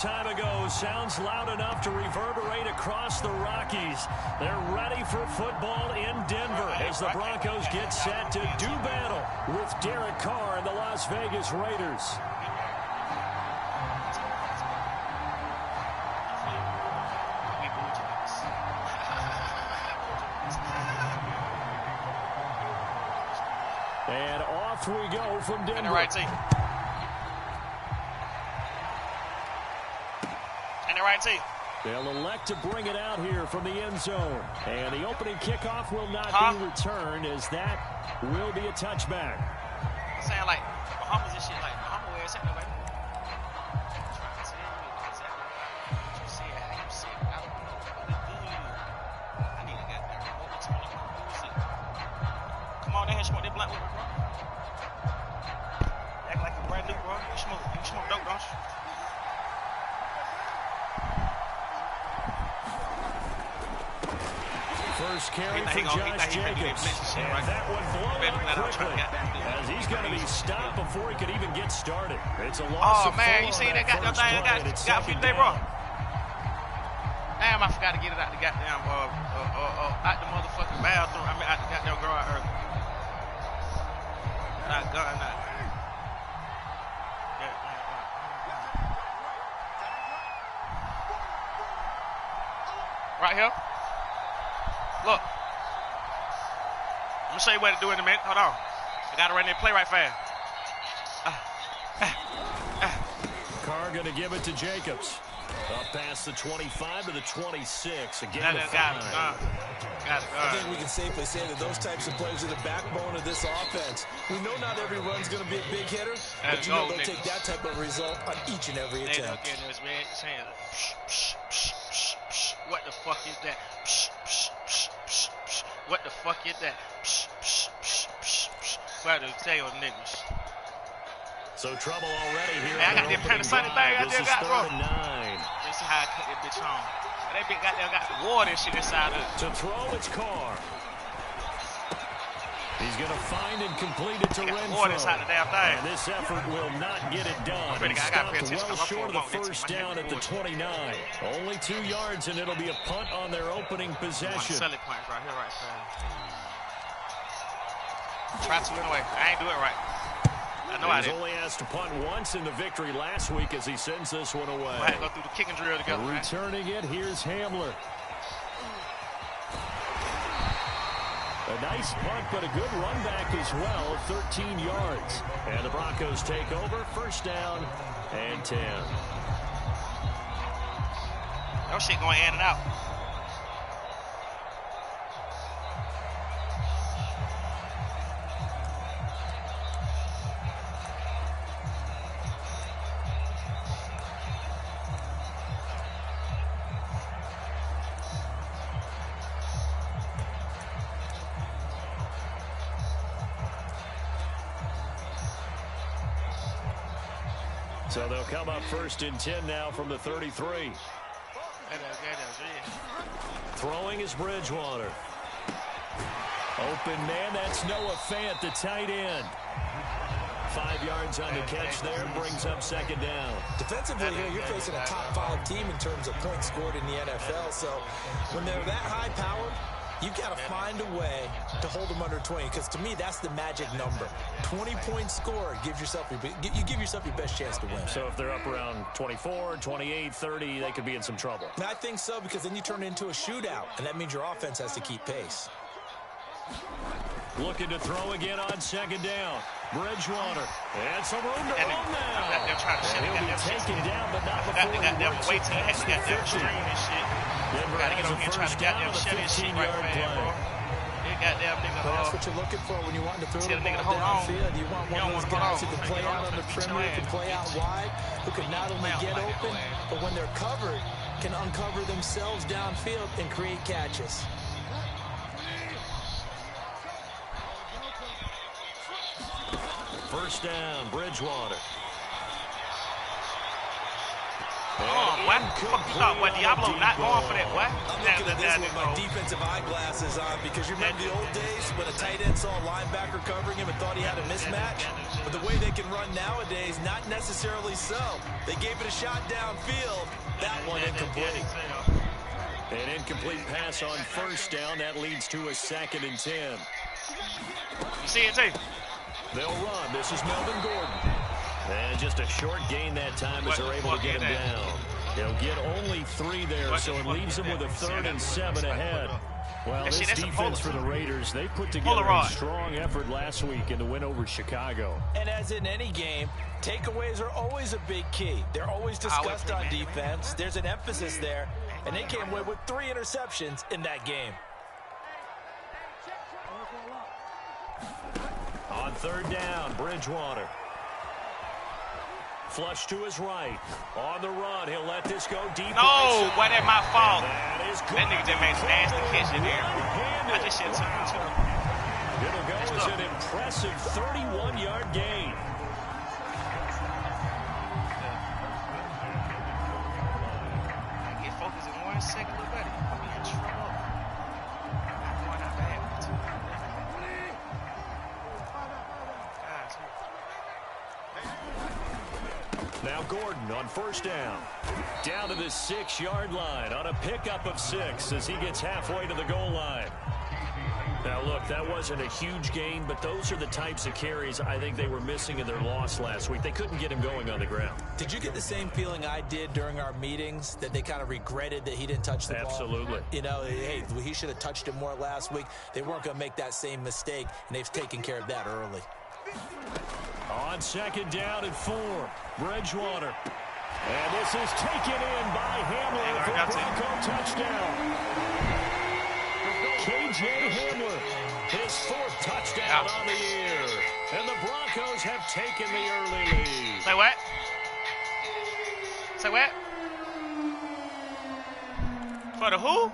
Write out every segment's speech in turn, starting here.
Time ago sounds loud enough to reverberate across the Rockies. They're ready for football in Denver as the Broncos get set to do battle with Derek Carr and the Las Vegas Raiders. And off we go from Denver. And the right team. They'll elect to bring it out here from the end zone. And the opening kickoff will not be returned, as that will be a touchback. I'm saying, like, Bahamas and shit, like, Bahamas where it's at, nobody. Come on, they had smoke that blunt with me, bro. Act like you're brand new, bro. You smoke dope, don't you? First carry for Josh Jacobs. And that one blown up quickly, as he's going to be stopped before he could even get started. It's a loss of 4. Oh, man, you seen that goddamn thing I got a few today, bro? Damn, I forgot to get it out the goddamn, out the motherfucking bathroom. I mean, out the goddamn garage early. Not gun, not. Right here. Look. I'm going to show you what to do in a minute. Hold on. I got to run there and play right fast. Carr going to give it to Jacobs. Up past the 25 to the 26. Again, the 5. I think we can safely say that those types of plays are the backbone of this offense. We know not every run's going to be a big hitter, but you know they'll take that type of result on each and every attempt. What the fuck is that? What the fuck is that? What the tell niggas? So trouble already here. Man, I got them appendicitis thing I just got, bro. 9. This is how I cut that bitch on. That bitch got water and shit inside of it. To throw, it's Carr. He's going to find and complete it to Renfro. Water inside the damn thing. And this effort will not get it done. I got well short of the first down at the 29. Only 2 yards, and it'll be a punt on their opening possession. Selling points right here, right fast. Try to anyway. I ain't do it right. I know I did. He's only asked to punt once in the victory last week as he sends this one away. I had to go through the kicking drill together. Returning it, here's Hamler. A nice punt, but a good run back as well, 13 yards. And the Broncos take over, first down and 10. No shit going in and out. So they'll come up first and 10 now from the 33. Throwing is Bridgewater. Open man, that's Noah Fant, the tight end. 5 yards on the catch there, brings up second down. Defensively here, you're facing a top 5 team in terms of points scored in the NFL. So when they're that high powered, you've got to find a way to hold them under 20, because to me, that's the magic number. 20 points scored, you give yourself your best chance to win. So if they're up around 24, 28, 30, they could be in some trouble. And I think so, because then you turn it into a shootout, and that means your offense has to keep pace. Looking to throw again on second down. Bridgewater. And some room to run now. And he'll be taken down, but not before he works it past the 50. Denver has a first down on the 15-yard play. That's what you're looking for when you want to throw the ball downfield. You want one of those guys who can play out on the perimeter, can play out wide, who can not only get open, but when they're covered, can uncover themselves downfield and create catches. First down, Bridgewater. Oh, What the fuck you thought? What, Diablo not going for that, what? I'm looking at this with my defensive eyeglasses on because you remember the old days when a tight end saw a linebacker covering him and thought he had a mismatch? But the way they can run nowadays, not necessarily so. They gave it a shot downfield. That one incomplete. An incomplete pass on first down. That leads to a 2nd and 10. You see it, too? They'll run. This is Melvin Gordon. And just a short gain that time as they're able to get him down. They'll get only 3 there, so it leaves them with a 3rd and 7 ahead. Well, this defense for the Raiders, they put together a strong effort last week in the win over Chicago. And as in any game, takeaways are always a big key. They're always discussed on defense. There's an emphasis there, and they came away with 3 interceptions in that game. On 3rd down, Bridgewater. Flush to his right. On the run, he'll let this go deep. No, boy, that's my fault. That nigga just made a nasty catch in there. I just said something too. It'll go as an impressive 31-yard gain. I get focused in 1 second, look better. I'm in trouble. I'm going out bad. Now Gordon on 1st down. Down to the 6-yard line on a pickup of 6 as he gets halfway to the goal line. Now, look, that wasn't a huge gain, but those are the types of carries I think they were missing in their loss last week. They couldn't get him going on the ground. Did you get the same feeling I did during our meetings, that they kind of regretted that he didn't touch the ball? Absolutely. You know, hey, he should have touched it more last week. They weren't going to make that same mistake, and they've taken care of that early. On 2nd down and 4, Bridgewater. And this is taken in by Hamler for a Bronco touchdown. K.J. Hamler, his 4th touchdown on the year. And the Broncos have taken the early lead. Say what? Say what? For the who?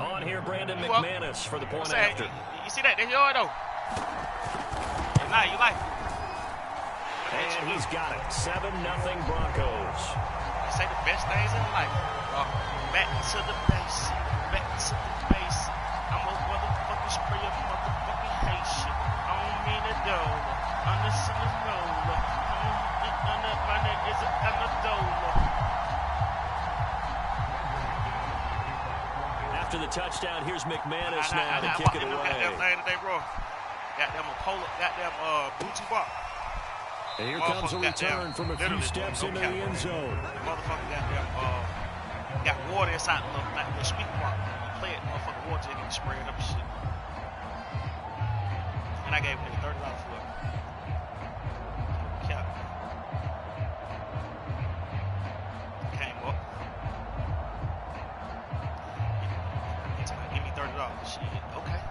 On here, Brandon McManus for the point after. You see that? That's yours, though. Nah, you like it. And he's got it. 7-0 Broncos. They say the best things in life are back to the base. Back to the base. I'm a motherfucking spray of motherfucking hate shit. I don't mean a dollar. I'm the son of Nola. My name is Anadola. After the touchdown, here's McManus now to kick it away. Goddamn thing today, bro. Goddamn booty bar. And here comes a return from a few steps into the end zone. Motherfucker got water inside the speaker part. You play it, motherfucker, water, and you spray it up and shit. And I gave him $30 for it. Cap. Came up. Give me $30. Shit, okay.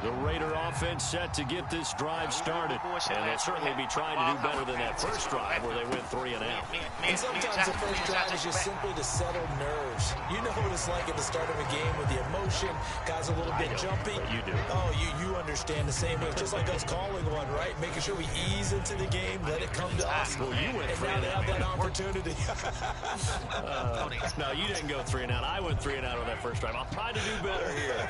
The Raider offense set to get this drive started. And they'll certainly be trying to do better than that first drive where they went 3 and out. And sometimes the first drive is just simply to settle nerves. You know what it's like at the start of a game with the emotion. Guys a little bit jumpy. You do. Oh, you understand the same way. Just like us calling one, right? Making sure we ease into the game, let it come to us. Well, you went 3 and and now out. they have that opportunity. No, you didn't go 3 and out. I went 3 and out on that first drive. I'll try to do better here.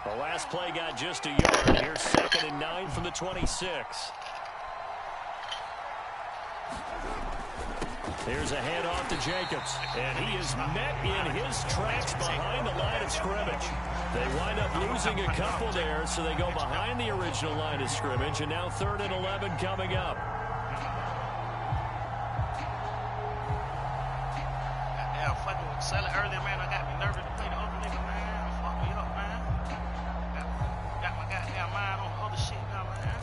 The last play got just a yard. Here's 2nd and 9 from the 26. Here's a handoff to Jacobs, and he is met in his tracks behind the line of scrimmage. They wind up losing a couple there, so they go behind the original line of scrimmage, and now 3rd and 11 coming up. Yeah, fucking sell it earlier, man. I got me nervous to play the other nigga, man. Fuck me up, man. Got my goddamn mind on other shit now, man.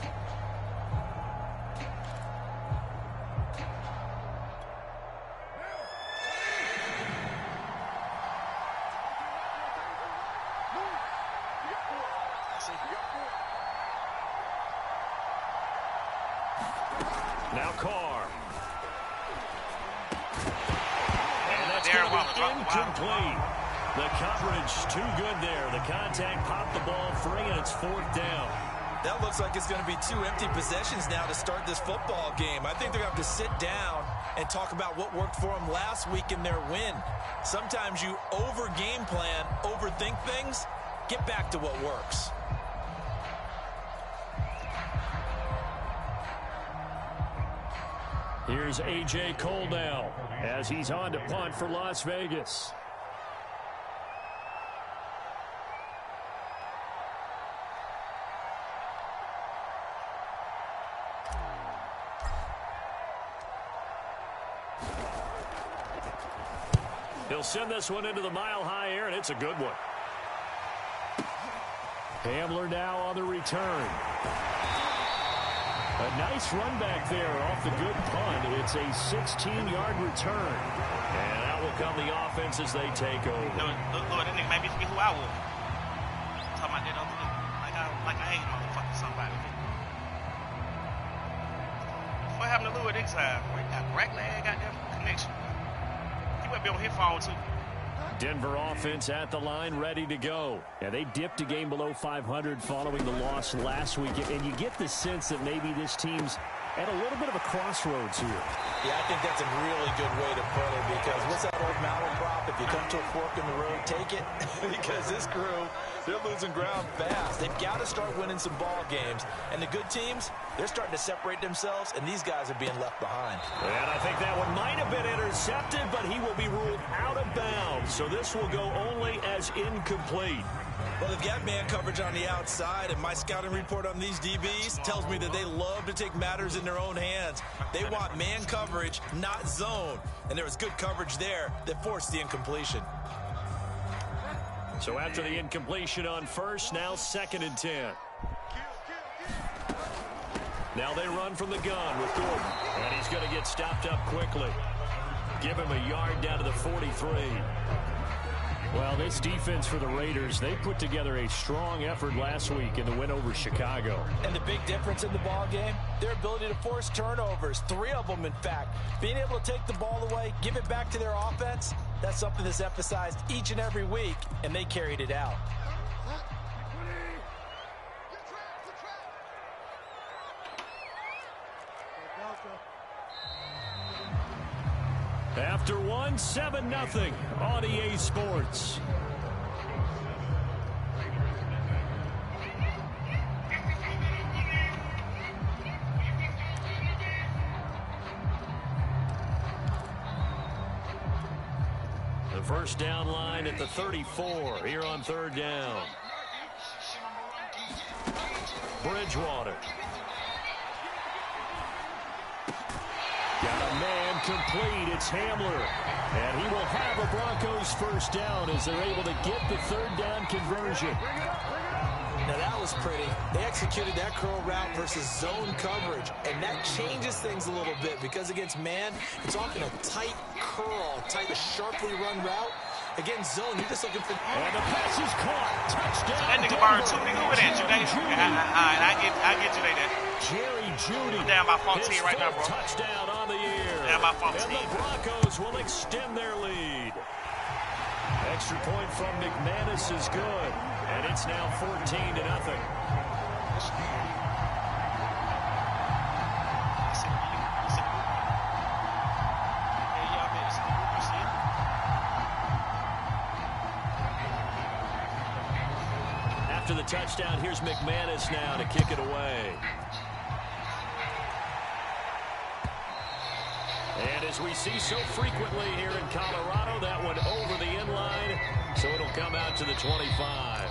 Now Carr. And that's going to be incomplete. The coverage too good there. The contact popped the ball free, and it's 4th down. That looks like it's going to be 2 empty possessions now to start this football game. I think they're going to have to sit down and talk about what worked for them last week in their win. Sometimes you over-game plan, overthink things, get back to what works. Here's A.J. Cole now as he's on to punt for Las Vegas. He'll send this one into the mile-high air, and it's a good one. Hamler now on the return. A nice run back there off the good punt. It's a 16-yard return. And out will come the offense as they take over. Lord, that nigga made me forget who I was. Talking about that other nigga. Like I hate motherfucking somebody. What happened to Louis this time? We got Brackland, goddamn connection. He might be on his phone, too. Denver offense at the line, ready to go. Yeah, they dipped a game below 500 following the loss last week, and you get the sense that maybe this team's at a little bit of a crossroads here. Yeah, I think that's a really good way to put it, because what's that old malaprop? If you come to a fork in the road, take it. Because this crew, they're losing ground fast. They've got to start winning some ball games. And the good teams, they're starting to separate themselves, and these guys are being left behind. And I think that one might have been intercepted, but he will be ruled out of bounds. So this will go only as incomplete. Well, they've got man coverage on the outside, and my scouting report on these DBs tells me that they love to take matters in their own hands. They want man coverage, not zone. And there was good coverage there that forced the incompletion. So after the incompletion on first, now 2nd and 10. Now they run from the gun with Gordon. And he's going to get stopped up quickly. Give him a yard down to the 43. Well, this defense for the Raiders, they put together a strong effort last week in the win over Chicago. And the big difference in the ball game, their ability to force turnovers, 3 of them, in fact. Being able to take the ball away, give it back to their offense, that's something that's emphasized each and every week, and they carried it out. After one, 7-0 on EA Sports. The first down line at the 34 here on 3rd down. Bridgewater. Got a man complete. It's Hamler. And he will have a Broncos first down as they're able to get the 3rd down conversion. Now that was pretty. They executed that curl route versus zone coverage. And that changes things a little bit because against man, it's often a tight curl, tight, sharply run route. Against zone, you're just looking for... And the pass is caught. Touchdown. So that nigga burned 2 niggas with that, Judy. I get Judy that. Jerry Jeudy. I'm down by 14 right now, bro. Touchdown on the year. Down by 14. And the Broncos will extend their lead. Extra point from McManus is good. And it's now 14-0. After the touchdown, here's McManus now to kick it away. And as we see so frequently here in Colorado, that one over the end line, so it'll come out to the 25.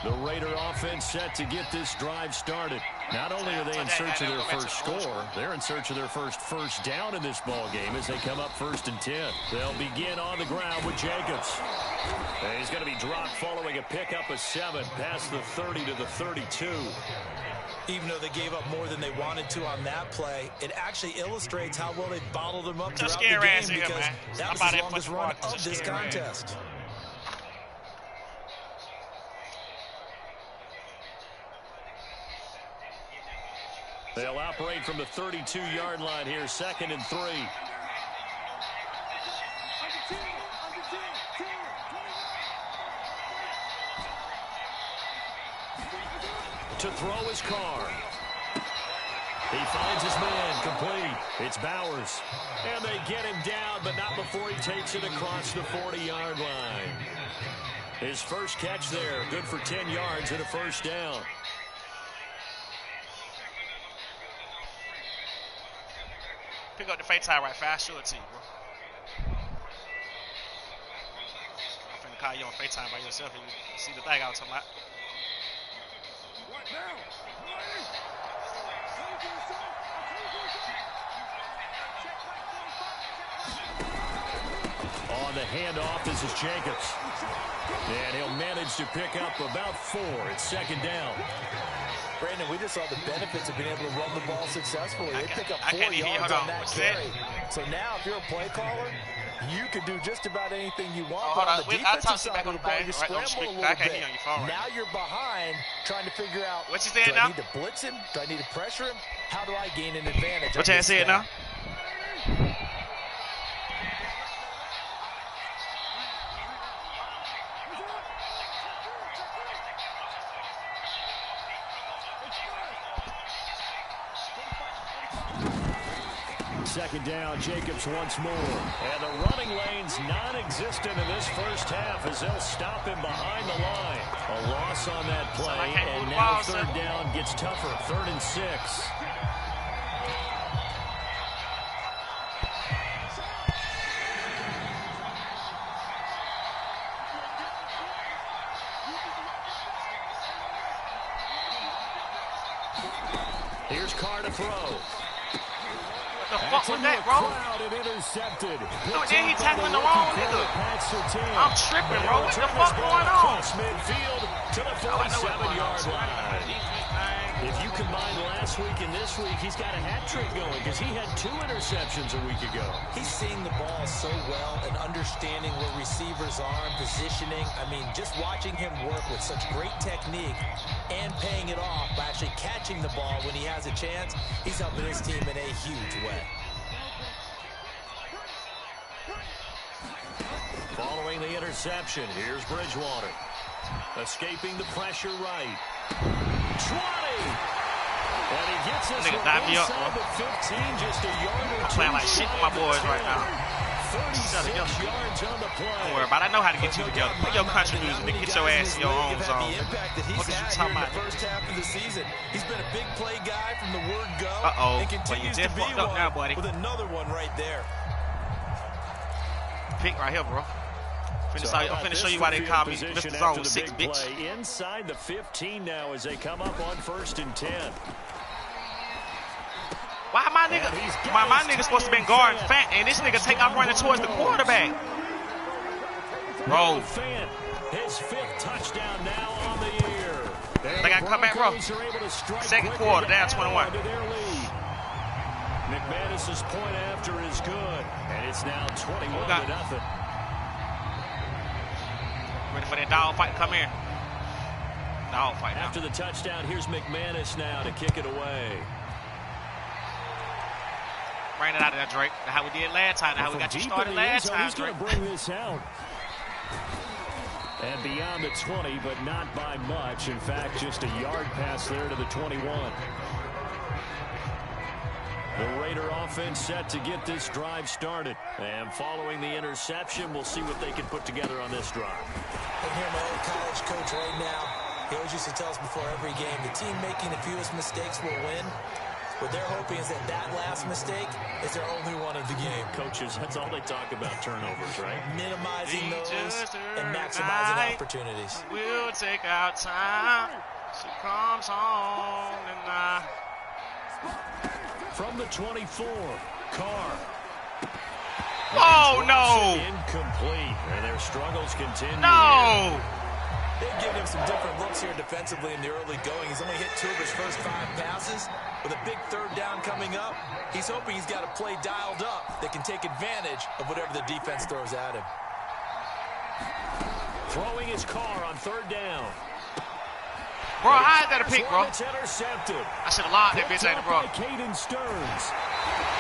The Raider offense set to get this drive started. Not only are they in search of their first score, they're in search of their first down in this ball game as they come up 1st and 10. They'll begin on the ground with Jacobs. And he's going to be dropped following a pickup of 7 past the 30 to the 32. Even though they gave up more than they wanted to on that play, it actually illustrates how well they bottled them up throughout the game because that was the longest run of this contest. They'll operate from the 32-yard line here, 2nd and 3. to throw his car. He finds his man complete. It's Bowers. And they get him down, but not before he takes it across the 40-yard line. His first catch there, good for 10 yards and a first down. Pick up the FaceTime right fast. Show it to you, bro. I'm finna call you on FaceTime by yourself and you see the thing I was talking about. On the handoff, this is Jacobs. And he'll manage to pick up about 4. It's second down. Brandon, we just saw the benefits of being able to run the ball successfully. They pick up 4 yards on that carry. So now, if you're a play caller, you can do just about anything you want. Hold on, on the defensive side of the ball, you scramble a little bit. Now you're behind, trying to figure out, what's he saying do now? I need to blitz him? Do I need to pressure him? How do I gain an advantage? What you saying now? Second down, Jacobs once more. And the running lane's non-existent in this first half as they'll stop him behind the line. A loss on that play, and now third down gets tougher. 3rd and 6. Here's Carr to throw. What the fuck was that, bro? No, then he tackling the wrong nigga. I'm tripping, bro. What the fuck going on? Midfield to the 47-yard line. If you combine last week and this week, he's got a hat trick going because he had 2 interceptions a week ago. He's seeing the ball so well and understanding where receivers are and positioning. I mean, just watching him work with such great technique and paying it off by actually catching the ball when he has a chance, he's helping his team in a huge way. Following the interception, here's Bridgewater. Escaping the pressure right. 20! And he gets us inside the 15, just a yard or 2. I'm playing like shit with my boys right now. 36 yards on the play. Don't worry about it. I know how to get you together. Put your country music and get your ass in your own zone. What is you talking about? First half of the season, he's been a big play guy from the word go. And continues to be one now, buddy. with another one right there. Pick right here, bro. I'm finna show you why they call me Mr. Zone 6, bitch. Inside the 15 now as they come up on 1st and 10. Why my nigga supposed to be guarding Fat and this nigga take off running towards the quarterback? Bro. His 5th touchdown now on the year. They gotta come back, bro. Second quarter, down 21. McManus's point after is good, and it's now 21-0. Ready for that dog fight to come in. Dog fight now. After the touchdown, here's McManus now to kick it away. Bring it out of there, Drake. How we did last time. How we got you started last time, Drake. He's going to bring this out. And beyond the 20, but not by much. In fact, just a yard pass there to the 21. The Raider offense set to get this drive started. And following the interception, we'll see what they can put together on this drive. I hear my old college coach right now. He always used to tell us before every game, the team making the fewest mistakes will win. What they're hoping is that last mistake is their only one of the game. Coaches, that's all they talk about, turnovers, right? Minimizing those and maximizing opportunities. We'll take our time. She comes home tonight. From the 24, Carr. Oh, no. Incomplete. And their struggles continue. No. They've given him some different looks here defensively in the early going. He's only hit 2 of his first 5 passes. With a big 3rd down coming up, he's hoping he's got a play dialed up that can take advantage of whatever the defense throws at him. Throwing his Carr on 3rd down. Bro, I had that a pick, bro. It's intercepted. I should have locked that bitch, ain't it, bro? Caden Stearns.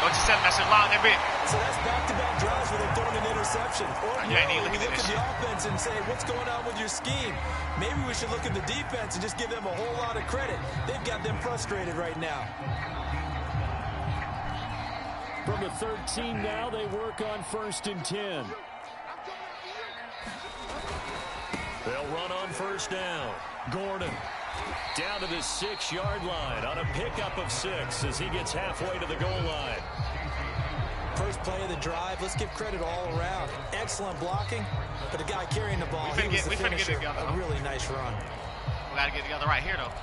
What you said? I should have locked that bitch. So that's back-to-back drives where they've thrown an interception. Or you ain't even we looking look at at the offense and say, what's going on with your scheme? Maybe we should look at the defense and just give them a whole lot of credit. They've got them frustrated right now. From the 13 now, they work on 1st and 10. They'll run on 1st down. Gordon down to the 6-yard line on a pickup of 6 as he gets halfway to the goal line. First play of the drive. Let's give credit all around. Excellent blocking, but the guy carrying the ball, he was the finisher. A really nice run. We got to get together right here, though.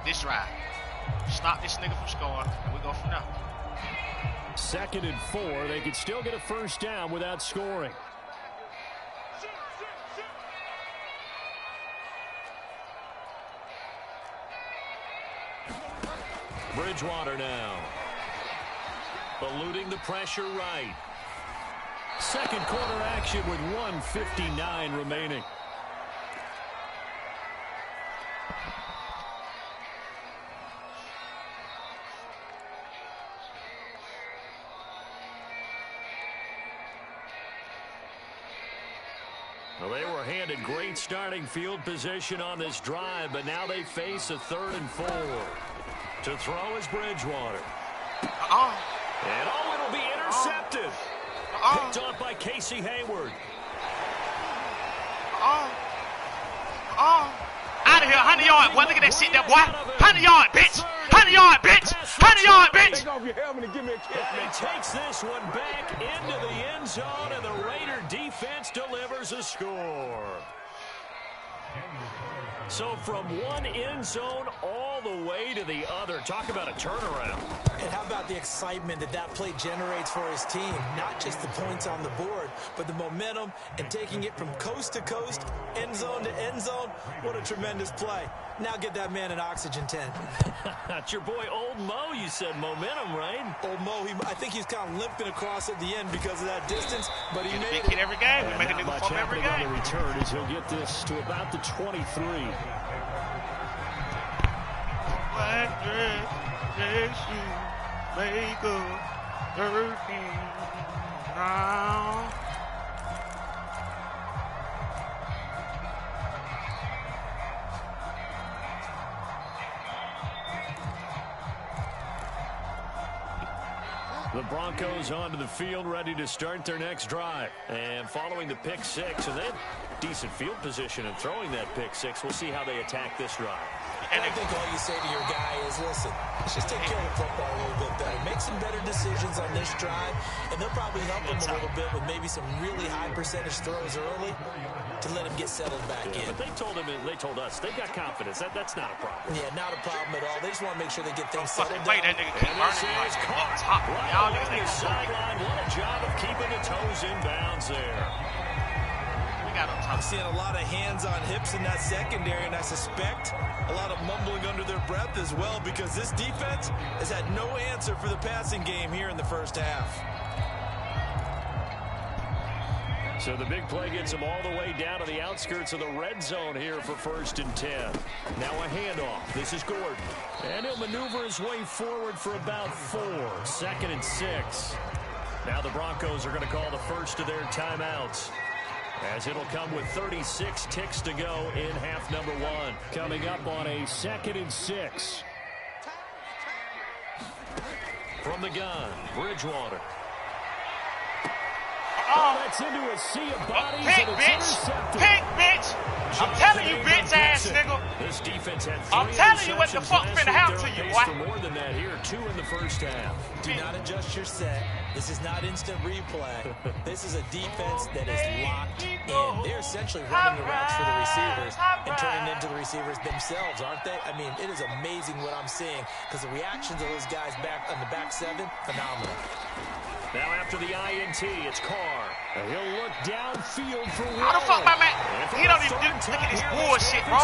This drive. Stop this nigga from scoring, and we go from there. 2nd and 4. They could still get a 1st down without scoring. Bridgewater now. Eluding the pressure right. 2nd quarter action with 1:59 remaining. Well, they were handed great starting field position on this drive, but now they face a 3rd and 4. To throw is Bridgewater. And it'll be intercepted. Picked off by Casey Hayward. Out of here, 100 yard, boy. Look at that shit there, boy. 100 yard, bitch. 100 yard, bitch. 100 yard, bitch. Take off your helmet and give me a kick. And he takes this one back into the end zone, and the Raider defense delivers a score. So from one end zone all the way to the other. Talk about a turnaround. And how about the excitement that play generates for his team? Not just the points on the board, but the momentum and taking it from coast to coast, end zone to end zone. What a tremendous play. Now get that man an oxygen tent. That's your boy Old Mo. You said momentum, right? Old Mo, I think he's kind of limping across at the end because of that distance, but he made it. Big hit every game. We make a nigga fall every game. On the return as he'll get this to about the 23. Black dress, black shoes, makeup, perfume, now. The Broncos onto the field, ready to start their next drive. And following the pick 6, and they have decent field position in throwing that pick 6. We'll see how they attack this drive. And I think all you say to your guy is, listen, let's just take care of the football a little bit better. Make some better decisions on this drive, and they'll probably help him a little bit with maybe some really high percentage throws early to let him get settled back in. But they told us, they've got confidence. That's not a problem. Yeah, not a problem at all. They just want to make sure they get things settled down. Wait, that nigga keep burning like up top. Y'all niggas ain't sideline. What a job of keeping the toes in bounds there. I'm seeing a lot of hands on hips in that secondary, and I suspect a lot of mumbling under their breath as well, because this defense has had no answer for the passing game here in the first half. So the big play gets them all the way down to the outskirts of the red zone here for 1st and 10. Now a handoff. This is Gordon. And he'll maneuver his way forward for about 4. 2nd and 6. Now the Broncos are going to call the first of their timeouts, as it'll come with 36 ticks to go in half number 1. Coming up on a 2nd and 6. From the gun, Bridgewater. That's into a sea of bodies, pick, and it's intercepted. Pick, bitch! I'm telling you, bitch ass nigga. This defense had 3 I'm telling you what the fuck finna happen to you, boy. For more than that here, 2 in the first half. Do not adjust your set. This is not instant replay. This is a defense that is locked in. They're essentially running the routes for the receivers and turning into the receivers themselves, aren't they? I mean, it is amazing what I'm seeing, because the reactions of those guys back on the back 7, phenomenal. Now after the INT, it's Carr. And he'll look downfield for one. How the fuck, my man? He don't even look at this bullshit, bro.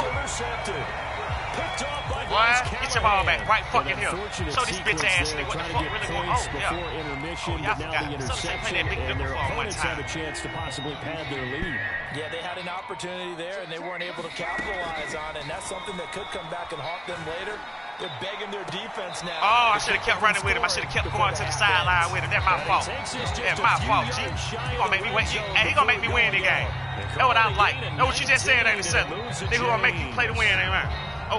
Picked off by get your ball back right fucking here. Show this bitch ass nigga what the fuck really going on. Before intermission, but now the interception, and their opponents have a chance to possibly pad their lead. Yeah, they had an opportunity there, and they weren't able to capitalize on it, and that's something that could come back and haunt them later. They're begging their defense now. Oh, I should have kept running with him. I should have kept going to the sideline with him. That's my fault. That's my fault, G. He gonna make me win. He gonna make me win the game. That's what I like. That's what you just said, ain't it, Seth? They gonna make you play to win, ain't it?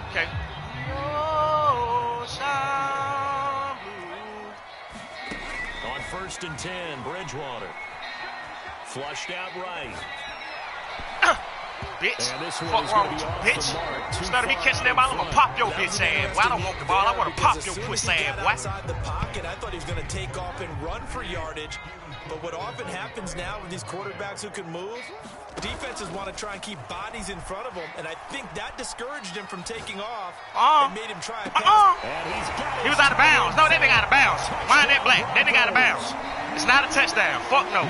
Okay. On 1st and 10, Bridgewater. Flushed out right. Bitch. Fuck wrong with you, bitch. Instead of me catching that ball, I'm gonna pop your bitch ass. Well, I don't want the ball. I want to pop your pussy ass, boy. Outside the pocket, I thought he was going to take off and run for yardage. But what often happens now with these quarterbacks who can move, defenses want to try and keep bodies in front of them, and I think that discouraged him from taking off and made him try a pass. He was out of bounds. No, that nigga out of bounds. Wind that black. That nigga out of bounds. It's not a touchdown. Fuck no.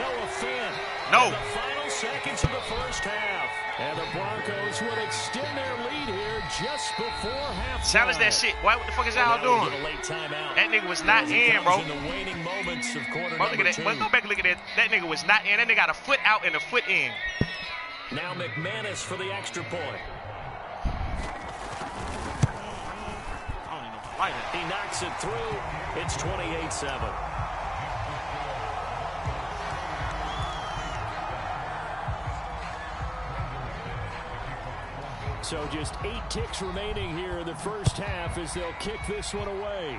No. The final seconds of the first half. And the Broncos will extend their lead here just before halftime. Challenge that shit, boy. What the fuck is y'all doing? That nigga was not in, bro. In the waning moments of quarter bro, look at that. Well, go back and look at that. That nigga was not in. That nigga got a foot out and a foot in. Now McManus for the extra point. I don't even know if I like it. He knocks it through. It's 28-7. So just 8 ticks remaining here in the first half as they'll kick this one away.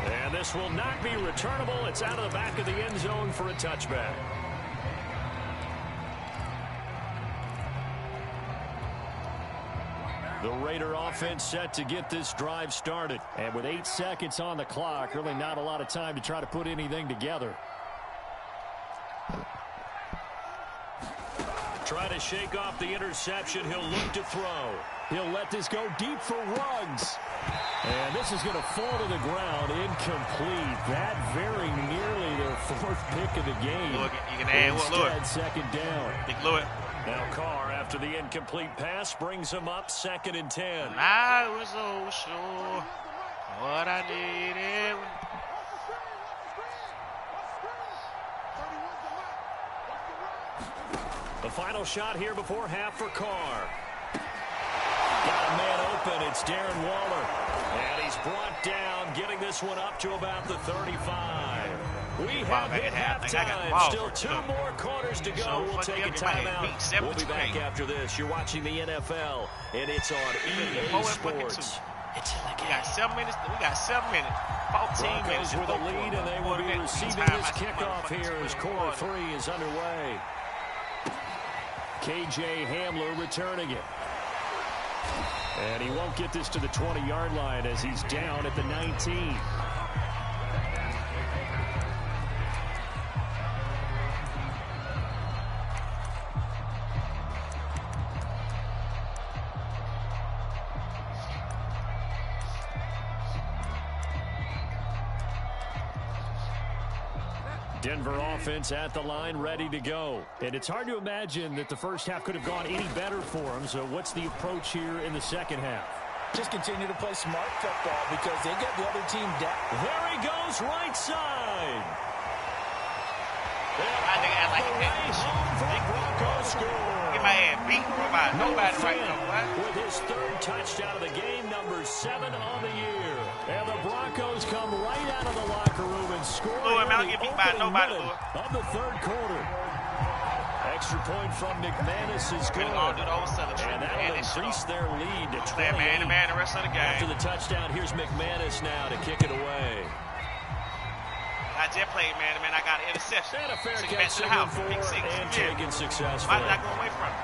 And this will not be returnable. It's out of the back of the end zone for a touchback. The Raider offense set to get this drive started. And with 8 seconds on the clock, really not a lot of time to try to put anything together. Try to shake off the interception. He'll look to throw. He'll let this go deep for Ruggs. And this is going to fall to the ground incomplete. That very nearly their 4th pick of the game. Look, you can add what, Lewis? Second down. Big Lewis. Now Carr, after the incomplete pass, brings him up 2nd and 10. I was so sure what I needed. The final shot here before half for Carr. Got a man open. It's Darren Waller. And he's brought down, getting this one up to about the 35. We have hit halftime. Still 2 more quarters to go. We'll take a timeout. We'll be back after this. You're watching the NFL, and it's on EA Sports. We got 7 minutes. We got 7 minutes. 14 minutes with a lead, and they will be receiving this kickoff here as quarter 3 is underway. KJ Hamler returning it. And he won't get this to the 20-yard line as he's down at the 19. Denver offense at the line, ready to go. And it's hard to imagine that the first half could have gone any better for them. So what's the approach here in the second half? Just continue to play smart football because they got the other team down. There he goes, right side. I think I like it. Broncos score. Get my ass beat by nobody right now, boy. With his 3rd touchdown of the game, number 7 on the year. And the Broncos come right out of the locker room and score Lewis, man, don't get beat by nobody, Lewis. Of the 3rd quarter. Extra point from McManus is good. And that will increase their lead to 28. Man, the rest of the game. After the touchdown, here's McManus now to kick it away. I just played man. I got an interception. And a fair Took catch to the house. Big 6. And taken successfully. Why did I go away from it?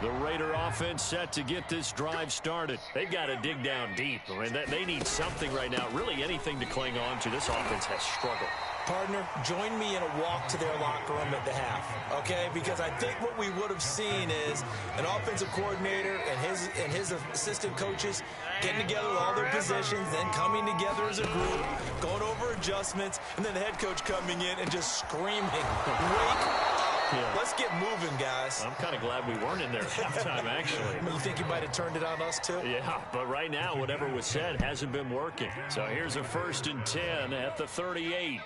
The Raider offense set to get this drive started. They've got to dig down deep. I mean, they need something right now, really anything to cling on to. This offense has struggled. Partner, join me in a walk to their locker room at the half, okay? Because I think what we would have seen is an offensive coordinator and his assistant coaches getting together with all their positions, then coming together as a group, going over adjustments, and then the head coach coming in and just screaming, wake Yeah. Let's get moving, guys. I'm kind of glad we weren't in there at halftime, actually. You think you might have turned it on us, too? Yeah, but right now, whatever was said hasn't been working. So here's a 1st and 10 at the 38.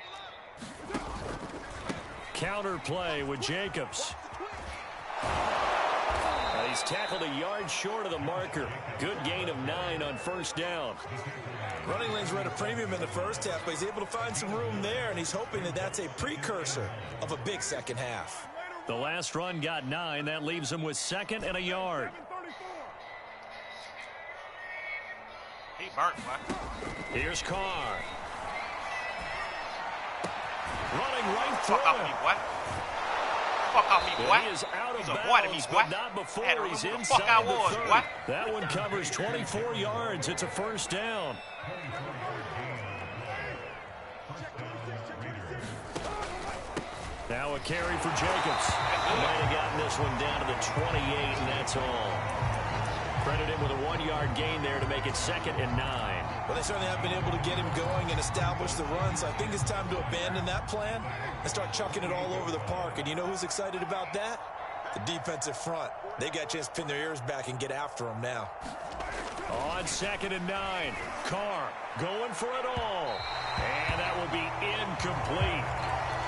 Counter play with Jacobs. He's tackled a yard short of the marker. Good gain of 9 on 1st down. Running lanes were at a premium in the first half, but he's able to find some room there, and he's hoping that that's a precursor of a big second half. The last run got 9. That leaves him with 2nd and a yard. He burnt, boy. Here's Carr. Running right through Fuck off me, boy. Fuck off me, boy. He is out of He's a bounds, boy to me, boy. but not before he's who the inside fuck I the was, 30. boy. That one covers 24 yards. It's a 1st down. Now a carry for Jacobs. Might have gotten this one down to the 28, and that's all. Credit him with a 1-yard gain there to make it 2nd and 9. Well, they certainly have been able to get him going and establish the run, so I think it's time to abandon that plan and start chucking it all over the park. And you know who's excited about that? The defensive front. They got a chance to pin their ears back and get after him now. On 2nd and 9, Carr going for it all. And that will be incomplete.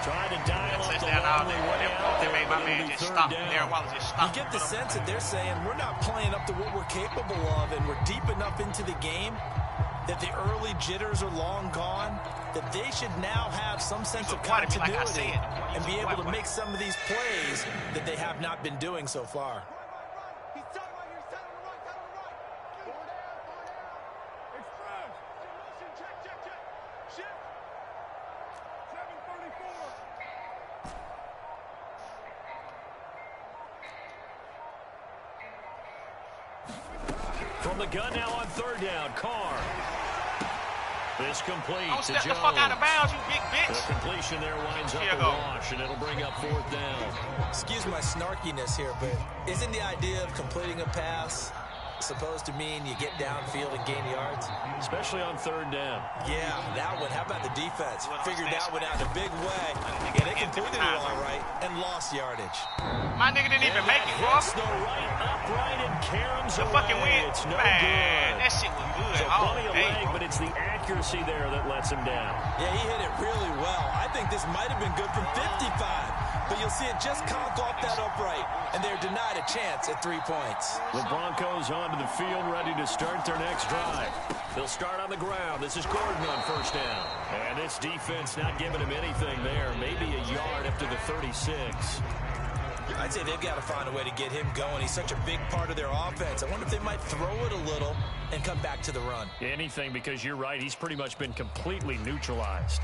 Trying to dial up the long way out there, made my man just stop there while he just stopped. You get the sense that they're saying we're not playing up to what we're capable of, and we're deep enough into the game that the early jitters are long gone, that they should now have some sense of continuity and be able to make some of these plays that they have not been doing so far. From the gun now on 3rd down, Carr. This complete Don't to step Jones. the fuck out of bounds, you big bitch. The completion there winds up a wash, and it'll bring up 4th down. Excuse my snarkiness here, but isn't the idea of completing a pass supposed to mean you get downfield and gain yards? Especially on 3rd down. Yeah, that one. How about the defense? Figured that one out in a big way. And they completed it all right and lost yardage. My nigga didn't even make it, bro. The right upright and caroms the away. Fucking win. It's no Man, good. that shit was good. So plenty of leg, but it's the accuracy there that lets him down. Yeah, he hit it really well. I think this might have been good from 55. But you'll see it just conk off that upright, and they're denied a chance at 3 points. The Broncos onto the field, ready to start their next drive. They'll start on the ground. This is Gordon on 1st down. And this defense not giving him anything there. Maybe a yard up to the 36. I'd say they've got to find a way to get him going. He's such a big part of their offense. I wonder if they might throw it a little and come back to the run. Anything, because you're right. He's pretty much been completely neutralized.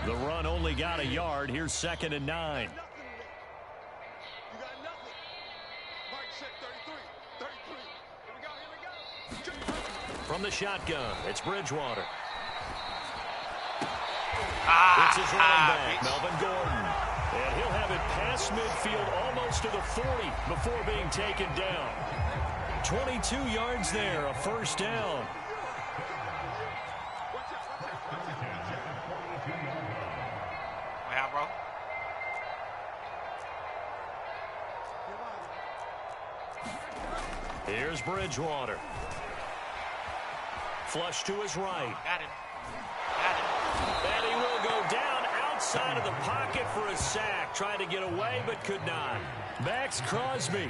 The run only got a yard. Here's 2nd and 9. From the shotgun, it's Bridgewater. It's his running back, Melvin Gordon. And he'll have it past midfield almost to the 40 before being taken down. 22 yards there, a 1st down. Bro. Here's Bridgewater. Flush to his right. Got him. And he will go down outside of the pocket for a sack. Tried to get away, but could not. Max Crosby.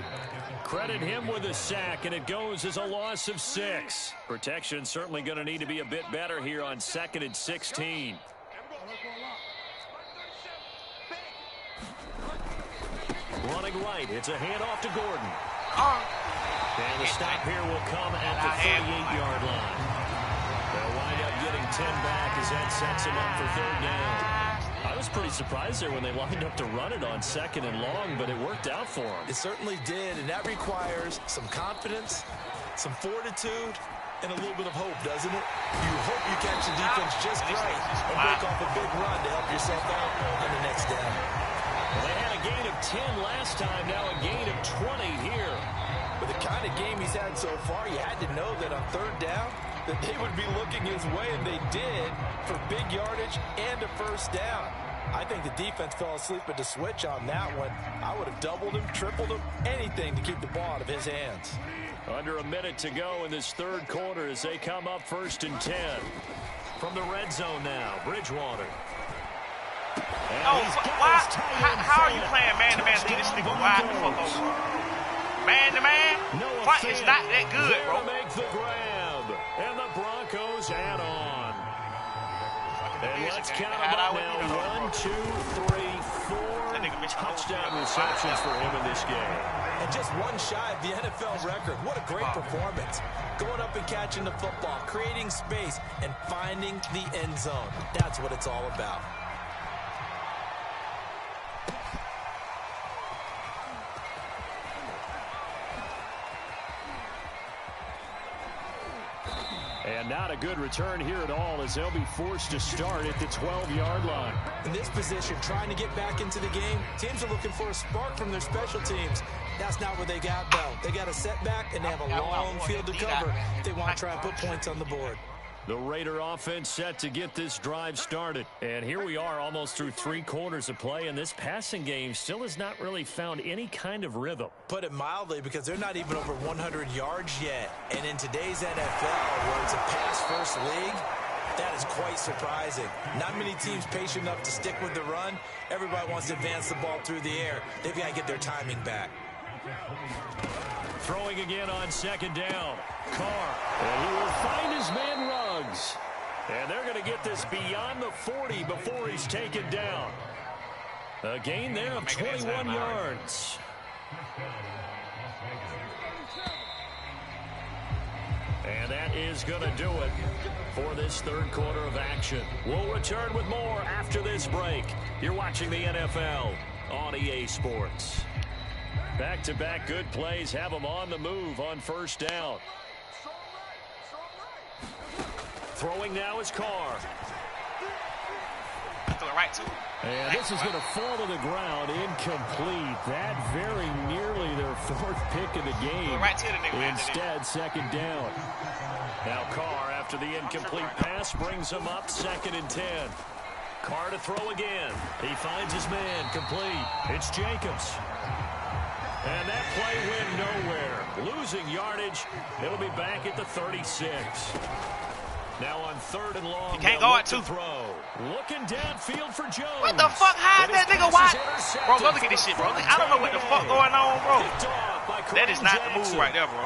Credit him with a sack, and it goes as a loss of 6. Protection certainly going to need to be a bit better here on 2nd and 16. Running right. It's a handoff to Gordon. And the stop here will come at the 38-yard line. They'll wind up getting 10 back as that sets him up for 3rd down. I was pretty surprised there when they lined up to run it on 2nd and long, but it worked out for him. It certainly did, and that requires some confidence, some fortitude, and a little bit of hope, doesn't it? You hope you catch the defense just right and break off a big run to help yourself out on the next down. Well, they had a gain of 10 last time, now a gain of 20 here. With the kind of game he's had so far, you had to know that on 3rd down, that they would be looking his way, and they did, for big yardage and a 1st down. I think the defense fell asleep at the switch on that one. I would have doubled him, tripled him, anything to keep the ball out of his hands. Under a minute to go in this third quarter as they come up 1st and 10. From the red zone now, Bridgewater. Oh, why? How are you playing man-to-man to leave this nigga wide the fuck over? Man-to-man? Front is not that good, bro. Make the grab, and the Broncos add on. And let's count them up now. 1, 2, 3, 4 touchdown receptions for him in this game. And just one shy of the NFL record. What a great performance. Going up and catching the football, creating space, and finding the end zone. That's what it's all about. And not a good return here at all as they'll be forced to start at the 12-yard line. In this position, trying to get back into the game, teams are looking for a spark from their special teams. That's not what they got, though. They got a setback, and they have a long field to cover if they want to try and put points on the board. The Raider offense set to get this drive started. And here we are almost through 3 quarters of play, and this passing game still has not really found any kind of rhythm. Put it mildly, because they're not even over 100 yards yet. And in today's NFL, where it's a pass-first league, that is quite surprising. Not many teams patient enough to stick with the run. Everybody wants to advance the ball through the air. They've got to get their timing back. Throwing again on 2nd down. Carr. And he will find his man Ruggs. And they're going to get this beyond the 40 before he's taken down. A gain there of 21 yards. And that is going to do it for this third quarter of action. We'll return with more after this break. You're watching the NFL on EA Sports. Back-to-back good plays have them on the move on 1st down. Throwing now is Carr. To the right, too. And this is going to fall to the ground, incomplete. That very nearly their 4th pick of the game. Right to the nigga, instead, 2nd down. Now Carr, after the incomplete pass, brings him up 2nd and 10. Carr to throw again. He finds his man, complete. It's Jacobs. And that play went nowhere. Losing yardage. It'll be back at the 36. Now on 3rd and long. You can't go at 2. Throw. Looking downfield for Jones. What the fuck? How is that nigga wide? Bro, go look at this shit, bro. I don't know what the fuck going on, bro. That is not the move right there, bro.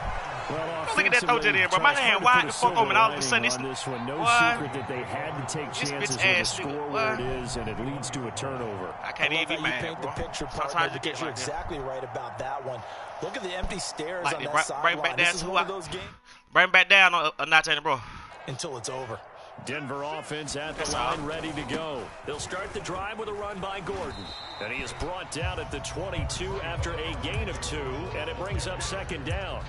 Well, look at that throw to there, bro. My hand wide the fuck open. All of a sudden, this one. No secret that they had to take chances with the score where it is, and it leads to a turnover. I can't even be mad, paint bro. the picture, Sometimes partner, because you're exactly right about that one. Look at the empty stairs like on that sideline. This is one of those games. Bring back down a notch, bro. Until it's over. Denver offense at the line, ready to go. They'll start the drive with a run by Gordon. And he is brought down at the 22 after a gain of 2, and it brings up 2nd down.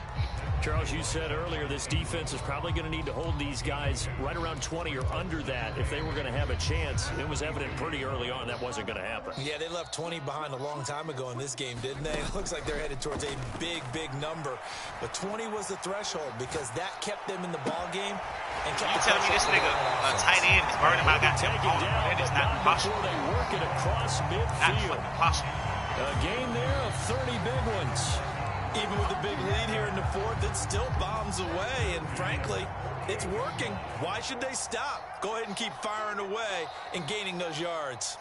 Charles, you said earlier this defense is probably going to need to hold these guys right around 20 or under that if they were going to have a chance. It was evident pretty early on that wasn't going to happen. Yeah, they left 20 behind a long time ago in this game, didn't they? It looks like they're headed towards a big, big number. But 20 was the threshold because that kept them in the ball game. And kept you telling me this nigga tight end is burning my goddamn phone? That is not possible. They work it across midfield. Not fucking possible. A game there of 30 big ones. Even with a big lead here in the 4th, it still bombs away. And frankly, it's working. Why should they stop? Go ahead and keep firing away and gaining those yards.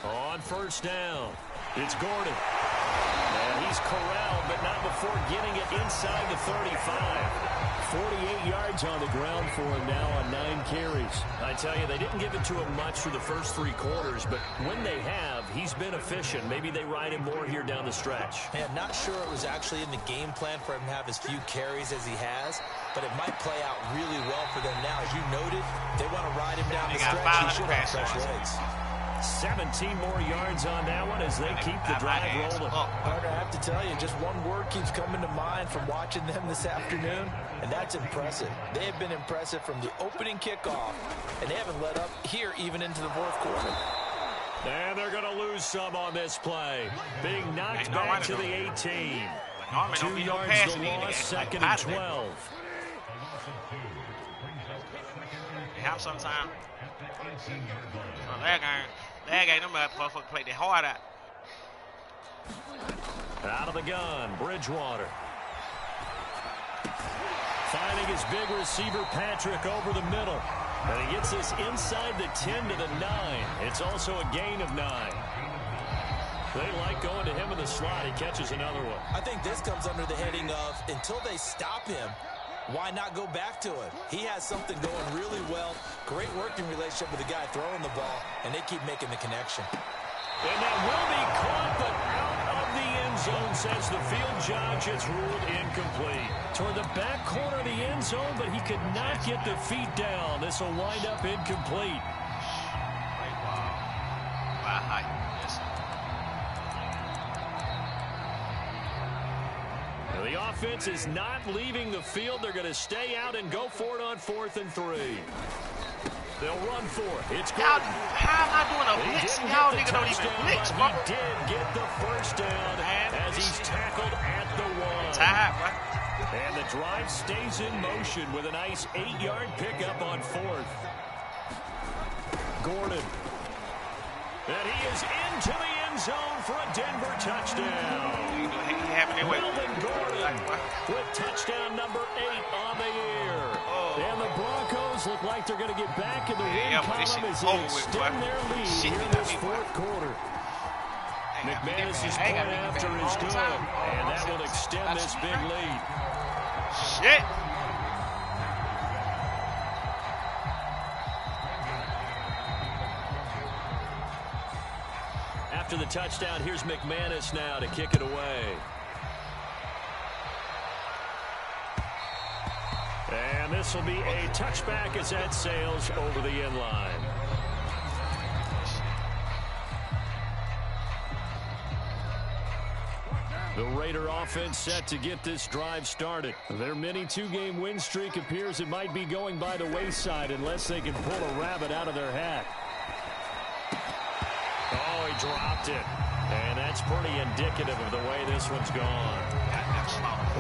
On 1st down, it's Gordon. And he's corralled, but not before getting it inside the 35. 48 yards on the ground for him now on 9 carries. I tell you, they didn't give it to him much for the first 3 quarters, but when they have, he's been efficient. Maybe they ride him more here down the stretch. Man, not sure it was actually in the game plan for him to have as few carries as he has, but it might play out really well for them now. As you noted, they want to ride him down the stretch. He should have fresh legs. 17 more yards on that one as they keep the drive rolling. Partner, I have to tell you, just one word keeps coming to mind from watching them this afternoon, and that's impressive. They have been impressive from the opening kickoff, and they haven't let up here even into the 4th quarter. And they're going to lose some on this play. Being knocked back to the 18. 2 yards to loss, 2nd and 12. sometimes. That game, them motherfuckers play their heart out. Out of the gun, Bridgewater. Finding his big receiver, Patrick, over the middle. And he gets this inside the 10 to the 9. It's also a gain of 9. They like going to him in the slot. He catches another one. I think this comes under the heading of, until they stop him, why not go back to him? He has something going really well. Great working relationship with the guy throwing the ball, and they keep making the connection. And that will be caught, but out of the end zone, says the field judge. It's ruled incomplete. Toward the back corner of the end zone, but he could not get the feet down. This will wind up incomplete. Great ball. Wow. Yes. The offense is not leaving the field. They're going to stay out and go for it on 4th and 3. They'll run for it. It's good. How am I doing a blitz? Y'all niggas don't even blitz, bro. He did get the first down as he's tackled at the 1. Tied, bro. And the drive stays in motion with a nice 8-yard pickup on 4th. Gordon. And he is into the end zone for a Denver touchdown. Melvin Gordon with touchdown number 8 on the year. And the Broncos look like they're going to get back in the win column as they extend their lead here in this 4th quarter. McManus's point after is good, and that will extend this big lead. Shit. After the touchdown, here's McManus now to kick it away. And this will be a touchback as that sails over the end line. The Raider offense set to get this drive started. Their mini 2-game win streak appears it might be going by the wayside unless they can pull a rabbit out of their hat. Oh, he dropped it. And that's pretty indicative of the way this one's gone.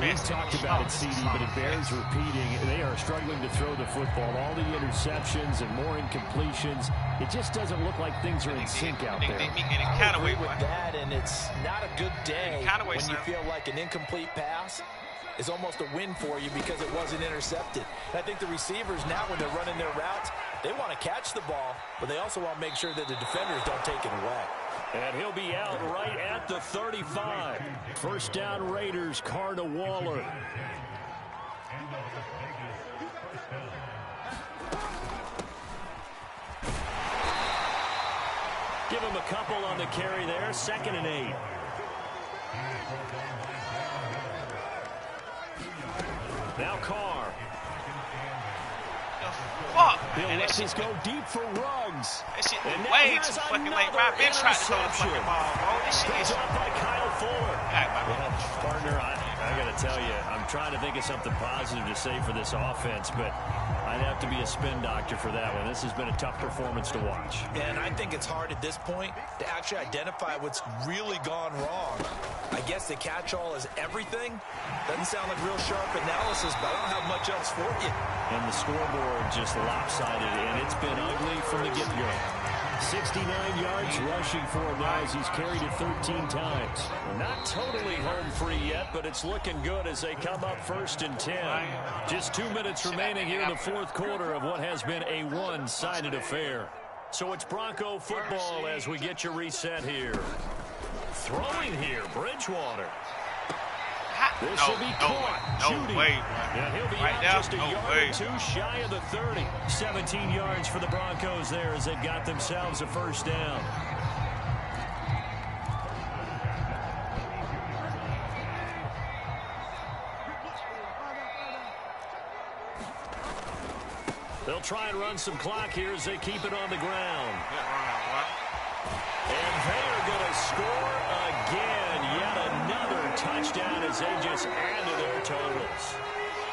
We've talked about it, CD, but it bears repeating. They are struggling to throw the football. All the interceptions and more incompletions. It just doesn't look like things are in sync out there. I agree with that, and it's not a good day when you feel like an incomplete pass is almost a win for you because it wasn't intercepted. And I think the receivers now, when they're running their routes, they want to catch the ball, but they also want to make sure that the defenders don't take it away. And he'll be out right at the 35. First down Raiders, Carr to Waller. Give him a couple on the carry there. 2nd and 8. Now Carr. Fuck. He'll let this go deep for Ruggs. That shit is way too fucking late. I've been trying to throw the fucking ball, bro. This shit is up by Kyle Fuller. Partner, I got to tell you, I'm trying to think of something positive to say for this offense, but I'd have to be a spin doctor for that one. This has been a tough performance to watch. And I think it's hard at this point to actually identify what's really gone wrong. I guess the catch-all is everything. Doesn't sound like real sharp analysis, but I don't have much else for you. And the scoreboard just lopsided, and it's been ugly from the get-go. 69 yards rushing for him now as he's carried it 13 times. Not totally home free yet, but it's looking good as they come up 1st and 10. Just 2 minutes remaining here in the 4th quarter of what has been a one-sided affair. So it's Bronco football as we get your reset here. Throwing here, Bridgewater. This will be caught. No way. Yeah, he'll be out just a yard or 2 shy of the 30. 17 yards for the Broncos there as they've got themselves a first down. They'll try and run some clock here as they keep it on the ground. And they're going to score again. Yet another touchdown as they just add to their totals.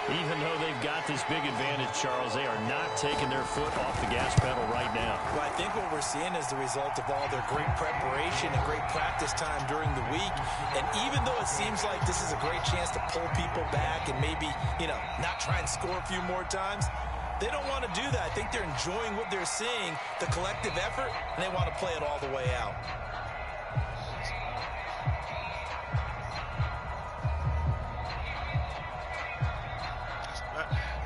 Even though they've got this big advantage, Charles, they are not taking their foot off the gas pedal right now. Well, I think what we're seeing is the result of all their great preparation and great practice time during the week. And even though it seems like this is a great chance to pull people back and maybe, not try and score a few more times, They don't want to do that. I think they're enjoying what they're seeing, the collective effort, and they want to play it all the way out.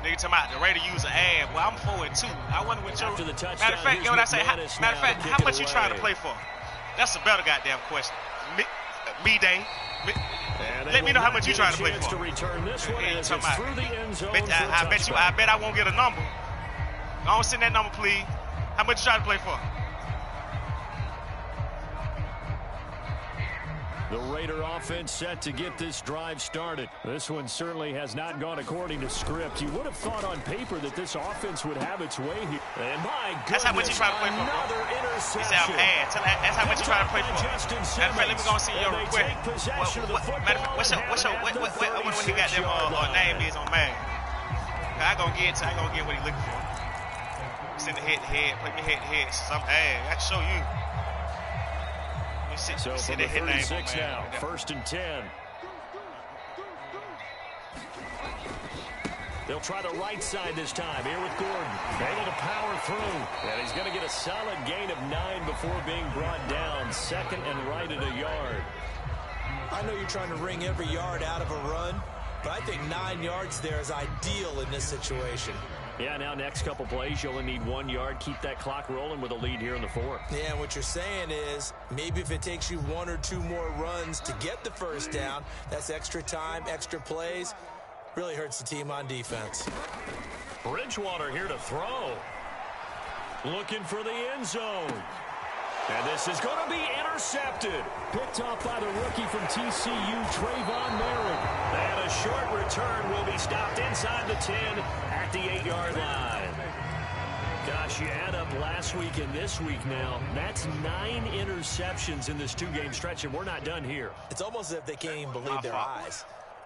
Nigga talking about the Raider use an ad. Well, I'm 4-2. I wonder what your... Matter of fact, you know what I say? Matter of fact, how much you trying to play for? That's a better goddamn question. Me-day. Let me know how much you trying to play for. I bet I won't get a number. I don't send that number, please. How much you trying to play for? The Raider offense set to get this drive started. This one certainly has not gone according to script. You would have thought on paper that this offense would have its way here. And my goodness, that's how much you trying to play for, bro. He said I'm bad. That's how much you trying to play for. Matter of fact, let me go and see your request. What's what he got them name is on Madden? I gonna get what he looking for. Send the head, play me head. Some I can show you. So from the 36 now, 1st and 10. They'll try the right side this time. Here with Gordon. Able to power through. And he's going to get a solid gain of 9 before being brought down. 2nd and right at a yard. I know you're trying to wring every yard out of a run, but I think 9 yards there is ideal in this situation. Yeah, now next couple plays, you only need 1 yard. Keep that clock rolling with a lead here in the 4th. Yeah, and what you're saying is maybe if it takes you 1 or 2 more runs to get the first down, that's extra time, extra plays. Really hurts the team on defense. Bridgewater here to throw. Looking for the end zone. And this is going to be intercepted. Picked off by the rookie from TCU, Trayvon Merrick. And a short return will be stopped inside the 10 at the 8-yard line. Gosh, you add up last week and this week now. That's 9 interceptions in this 2-game stretch, and we're not done here. It's almost as if they can't even believe their eyes.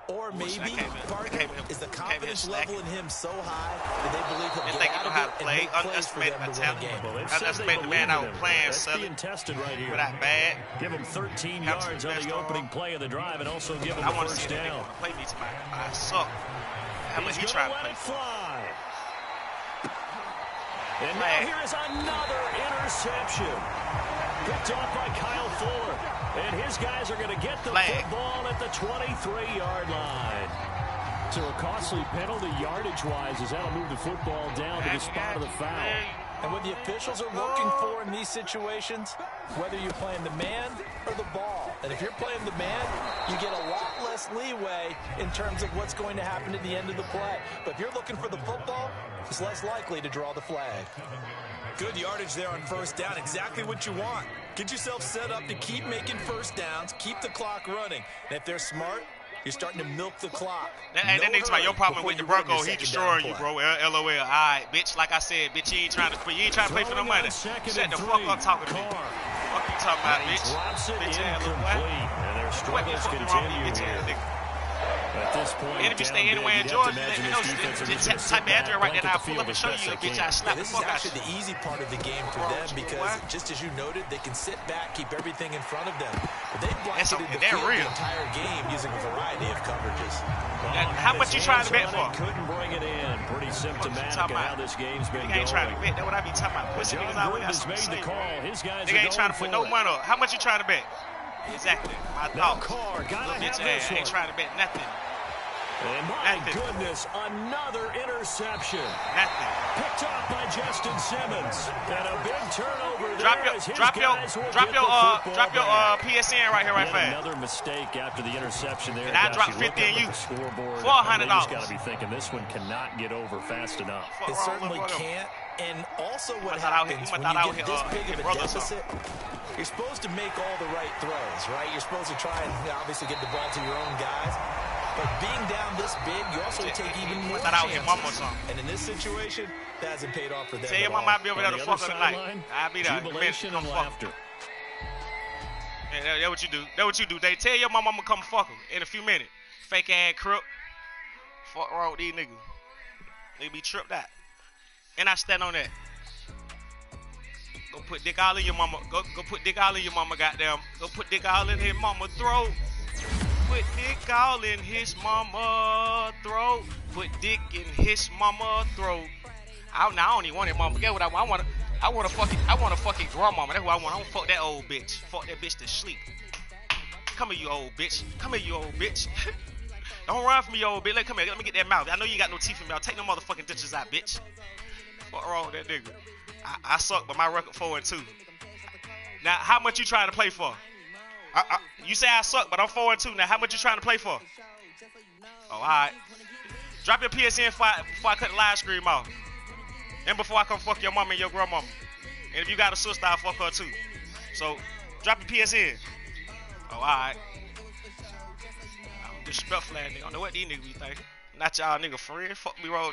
Or maybe, Parker, is the confidence level in him so high that they believe he'll get out of it and make plays for them to win a game. Underestimate the man out playing, That's being tested right here. Without bad. Give him 13 yards on the opening play of the drive and also give him the first down. Play me tonight. I suck. How much he trying to play fly. And now here is another interception. Picked off by Kyle Fuller. And his guys are going to get the football at the 23-yard line. So a costly penalty yardage-wise as that'll move the football down to the spot of the foul. And what the officials are looking for in these situations, whether you're playing the man or the ball. And if you're playing the man, you get a lot less leeway in terms of what's going to happen at the end of the play. But if you're looking for the football, it's less likely to draw the flag. Good yardage there on first down. Exactly what you want. Get yourself set up to keep making first downs, keep the clock running. And if they're smart, you're starting to milk the clock. That nigga's about your problem with the Bronco. He destroying you, bro. LOL. All right, bitch. Like I said, bitch, you ain't trying to play for no money. Shut the fuck up talking to me. Fuck you talking about, bitch. Bitch ass little boy. What the fuck is wrong with you, bitch ass nigga? At this point, enemy stay anywhere in Georgia. Let me know. Just type the address right there and I'll pull up and show you a bitch. I slap the fuck out. This is actually the easy part of the game for them because, just as you noted, they can sit back, keep everything in front of them. But they've blasted the entire game using a variety of coverages. How much you trying to bet for? Couldn't bring it in. Pretty symptomatic of how this game's been going. Ain't trying to bet. That's what I be talking about. Pussy niggas always got something to say. His guys ain't trying to put no money up. How much you trying to bet? Exactly. I thought. Little bitch ass ain't trying to bet nothing. And my goodness, another interception. Nothing. Picked off by Justin Simmons. And a big turnover there. Drop your PSN right here, right fast. Another mistake after the interception there. And I dropped 50 in you. $400. $400. Got to be thinking this one cannot get over fast enough. It certainly can't. And also what happens when you get this big of a deficit, you're supposed to make all the right throws, right? You're supposed to try and obviously get the ball to your own guys. But being down this big, you also take even more chances. And in this situation, that hasn't paid off for them. Tell your mama I'll be over there to fuck her tonight. I'll be there. Jubilation and laughter. That's what you do. That's what you do. They tell your mama I'm gonna come fuck her in a few minutes. Fake ass crook. Fuck wrong with these niggas. They be tripped out. And I stand on that. Go put dick all in your mama. Go put dick all in your mama, goddamn. Go put dick all in his mama throat. Put dick all in his mama throat. Put dick in his mama throat. I don't even want that mama. Get what I want? I want a fucking grandmama. That's what I want. I don't fuck that old bitch. Fuck that bitch to sleep. Come here, you old bitch. Come here, you old bitch. Don't run from me, you old bitch. Come here. Let me get that mouth. I know you got no teeth in your mouth. Take no motherfucking dentures out, bitch. What wrong with that nigga? I suck, but my record 4-2. Now, how much you trying to play for? You say I suck, but I'm 4-2. Now, how much you trying to play for? Oh, all right. Drop your PSN before I cut the live stream off. And before I come fuck your mama and your grandmama. And if you got a sister, I'll fuck her too. So, drop your PSN. Oh, all right. I'm disrespectful ass nigga. I don't know what these niggas be thinking. Not y'all nigga friend. Fuck me wrong.